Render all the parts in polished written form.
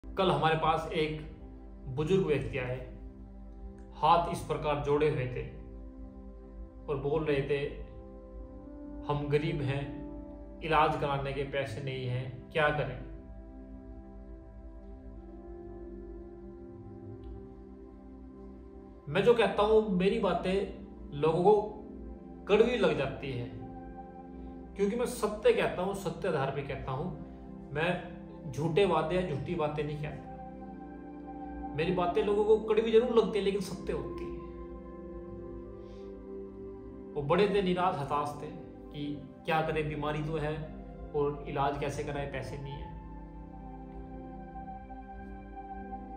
कल हमारे पास एक बुजुर्ग व्यक्ति आए, हाथ इस प्रकार जोड़े हुए थे और बोल रहे थे, हम गरीब हैं, इलाज कराने के पैसे नहीं हैं, क्या करें। मैं जो कहता हूं, मेरी बातें लोगों को कड़वी लग जाती है, क्योंकि मैं सत्य कहता हूं, सत्य आधार पे कहता हूं। मैं झूठे वादे या झूठी बातें नहीं कहता। मेरी बातें लोगों को कड़वी जरूर लगती है, लेकिन सत्य होती है। वो बड़े थे, निराश हताश थे कि क्या करें, बीमारी तो है और इलाज कैसे कराए, पैसे नहीं है।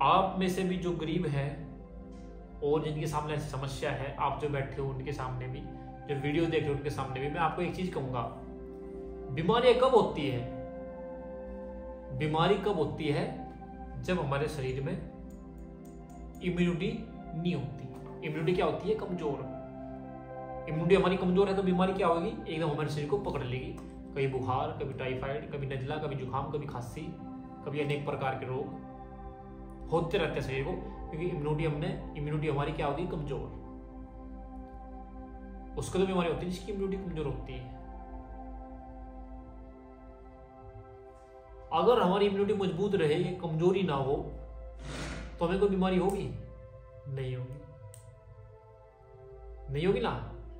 आप में से भी जो गरीब है और जिनके सामने ऐसी समस्या है, आप जो बैठे हो उनके सामने भी, जो वीडियो देख रहे हो उनके सामने भी, मैं आपको एक चीज कहूंगा, बीमारी कब होती है? बीमारी कब होती है? जब हमारे शरीर में इम्यूनिटी नहीं होती। इम्यूनिटी क्या होती है? कमजोर। इम्यूनिटी हमारी कमजोर है तो बीमारी क्या होगी? एकदम हमारे शरीर को पकड़ लेगी। कभी बुखार, कभी टाइफाइड, कभी नजला, कभी जुकाम, कभी खांसी, कभी अनेक प्रकार के रोग होते रहते हैं शरीर को, क्योंकि इम्यूनिटी हमारी क्या होगी? कमजोर। उसको तो बीमारी होती है जिसकी इम्यूनिटी कमजोर होती है। अगर हमारी इम्यूनिटी मजबूत रहे, कमजोरी ना हो, तो हमें कोई बीमारी होगी? नहीं होगी, नहीं होगी ना।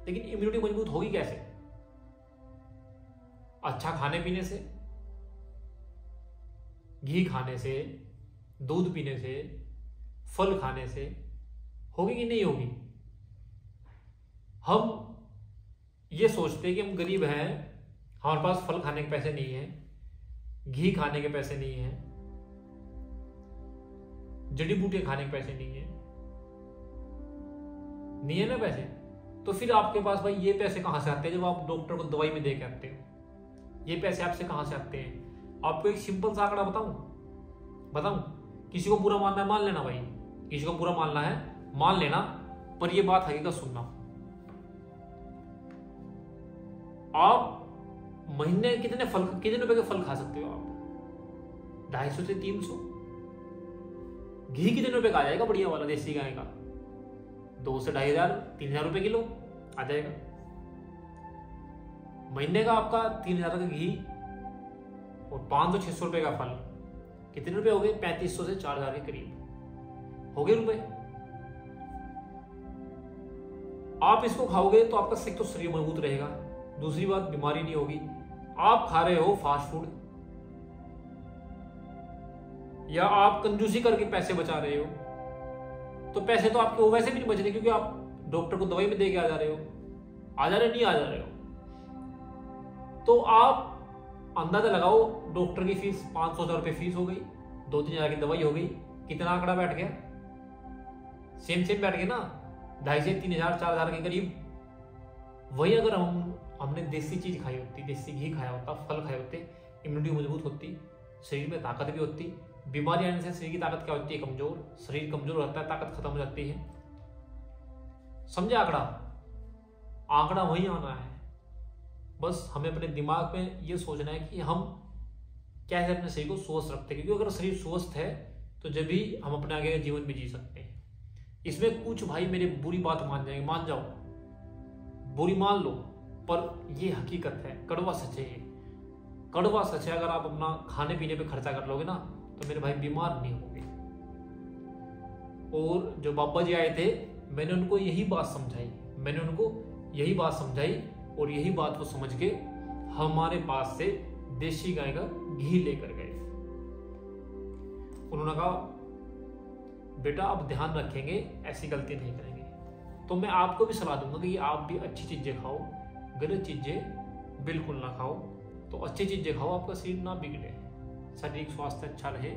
लेकिन इम्यूनिटी मजबूत होगी कैसे? अच्छा खाने पीने से, घी खाने से, दूध पीने से, फल खाने से होगी कि नहीं होगी? हम ये सोचते हैं कि हम गरीब हैं, हमारे पास फल खाने के पैसे नहीं है, घी खाने के पैसे नहीं है, जड़ी बूटियां खाने के पैसे नहीं है ना पैसे। तो फिर आपके पास भाई ये पैसे कहां से आते हैं जब आप डॉक्टर को दवाई में दे के आते हो? ये पैसे आपसे कहां से आते हैं? आपको एक सिंपल सा आंकड़ा बताऊं? किसी को बुरा मानना है, मान लेना भाई, किसी को बुरा मानना है मान लेना, पर ये बात हकीकत सुनना। आप महीने कितने रुपए के फल खा सकते हो? आप 250 से 300। घी कितने रुपए का आ जाएगा? बढ़िया वाला देसी गाय का 2 से 2,500 3,000 रुपए किलो आ जाएगा। महीने का आपका 3,000 का घी और 500-600 रुपए का फल, कितने रुपए हो गए? 3,500 से 4,000 के करीब हो गए रुपए। आप इसको खाओगे तो आपका एक तो शरीर मजबूत रहेगा, दूसरी बात बीमारी नहीं होगी। आप खा रहे हो फास्ट फूड, या आप कंजूसी करके पैसे बचा रहे हो, तो पैसे तो आपके वैसे भी नहीं बच रहे, क्योंकि आप डॉक्टर को दवाई में दे के आ जा रहे हो, नहीं आ जा रहे हो। तो आप अंदाजा लगाओ, डॉक्टर की फीस 500-1000 रुपए फीस हो गई, 2-3 हजार की दवाई हो गई, कितना आंकड़ा बैठ गया? सेम बैठ गया ना, 2,500 से 3,000 4,000 के करीब। वही अगर हमने देसी चीज खाई होती, देसी घी खाया होता, फल खाए होते, इम्यूनिटी मजबूत होती, शरीर में ताकत भी होती। बीमारी आने से शरीर की ताकत क्या होती है? कमजोर। शरीर कमजोर रहता है, ताकत खत्म हो जाती है। समझे आंकड़ा वही आना है। बस हमें अपने दिमाग में ये सोचना है कि हम कैसे अपने शरीर को स्वस्थ रखते हैं, क्योंकि अगर शरीर स्वस्थ है तो जब भी हम अपने आगे का जीवन भी जी सकते हैं। इसमें कुछ भाई मेरे बुरी बात मान जाएंगे, मान जाओ, बुरी मान लो, पर ये हकीकत है, कड़वा सच है। कड़वा सच है। अगर आप अपना खाने पीने पे खर्चा कर लोगे ना, तो मेरे भाई बीमार नहीं होगे। और जो बाबा जी आए थे, मैंने उनको यही बात समझाई, और यही बात वो समझ के हमारे पास से देसी गाय का घी लेकर गए। उन्होंने कहा, बेटा अब ध्यान रखेंगे, ऐसी गलती नहीं करेंगे। तो मैं आपको भी सलाह दूंगा कि आप भी अच्छी चीजें खाओ, गलत चीजें बिल्कुल ना खाओ। तो अच्छी चीजें खाओ, आपका शरीर ना बिगड़े, शारीरिक स्वास्थ्य अच्छा रहे।